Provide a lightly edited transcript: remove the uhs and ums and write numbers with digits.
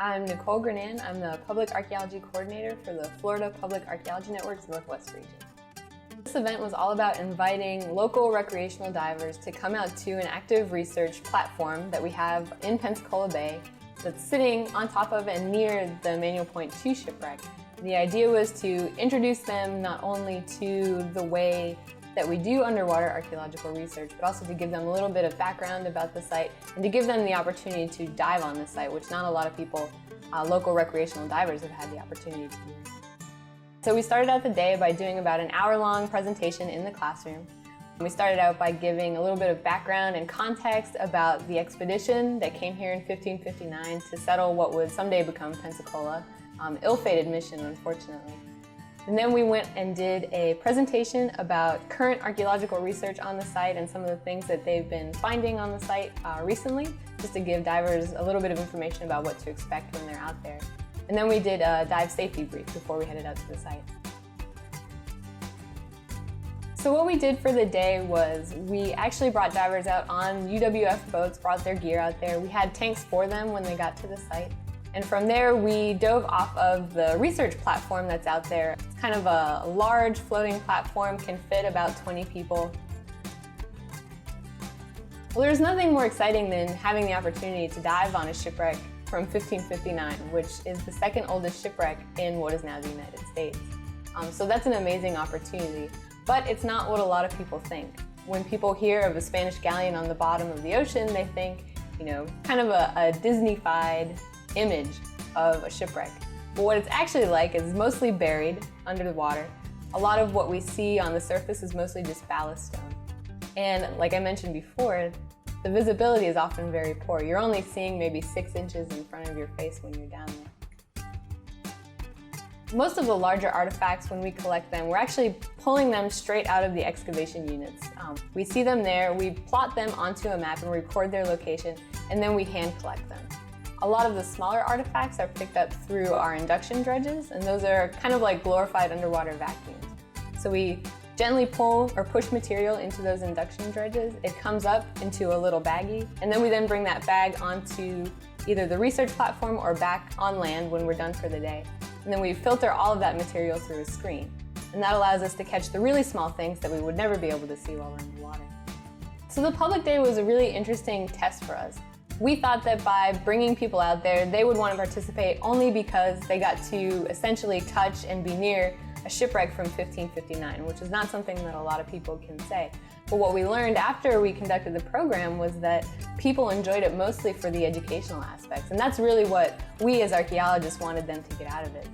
I'm Nicole Grinnan. I'm the Public Archaeology Coordinator for the Florida Public Archaeology Network's Northwest region. This event was all about inviting local recreational divers to come out to an active research platform that we have in Pensacola Bay that's sitting on top of and near the Manual Point 2 shipwreck. The idea was to introduce them not only to the way that we do underwater archaeological research, but also to give them a little bit of background about the site and to give them the opportunity to dive on the site, which not a lot of people, local recreational divers, have had the opportunity to do. So we started out the day by doing about an hour-long presentation in the classroom. We started out by giving a little bit of background and context about the expedition that came here in 1559 to settle what would someday become Pensacola. Ill-fated mission, unfortunately. And then we went and did a presentation about current archaeological research on the site and some of the things that they've been finding on the site recently, just to give divers a little bit of information about what to expect when they're out there. And then we did a dive safety brief before we headed out to the site. So what we did for the day was we actually brought divers out on UWF boats, brought their gear out there. We had tanks for them when they got to the site. And from there, we dove off of the research platform that's out there. It's kind of a large floating platform, can fit about 20 people. Well, there's nothing more exciting than having the opportunity to dive on a shipwreck from 1559, which is the second oldest shipwreck in what is now the United States. So that's an amazing opportunity, but it's not what a lot of people think. When people hear of a Spanish galleon on the bottom of the ocean, they think, you know, kind of a Disney-fied image of a shipwreck. But what it's actually like is mostly buried under the water. A lot of what we see on the surface is mostly just ballast stone. And like I mentioned before, the visibility is often very poor. You're only seeing maybe 6 inches in front of your face when you're down there. Most of the larger artifacts, when we collect them, we're actually pulling them straight out of the excavation units. We see them there, we plot them onto a map and record their location, and then we hand collect them. A lot of the smaller artifacts are picked up through our induction dredges, and those are kind of like glorified underwater vacuums. So we gently pull or push material into those induction dredges. It comes up into a little baggie, and then we bring that bag onto either the research platform or back on land when we're done for the day. And then we filter all of that material through a screen. And that allows us to catch the really small things that we would never be able to see while we're in the water. So the public day was a really interesting test for us. We thought that by bringing people out there, they would want to participate only because they got to essentially touch and be near a shipwreck from 1559, which is not something that a lot of people can say. But what we learned after we conducted the program was that people enjoyed it mostly for the educational aspects, and that's really what we as archaeologists wanted them to get out of it.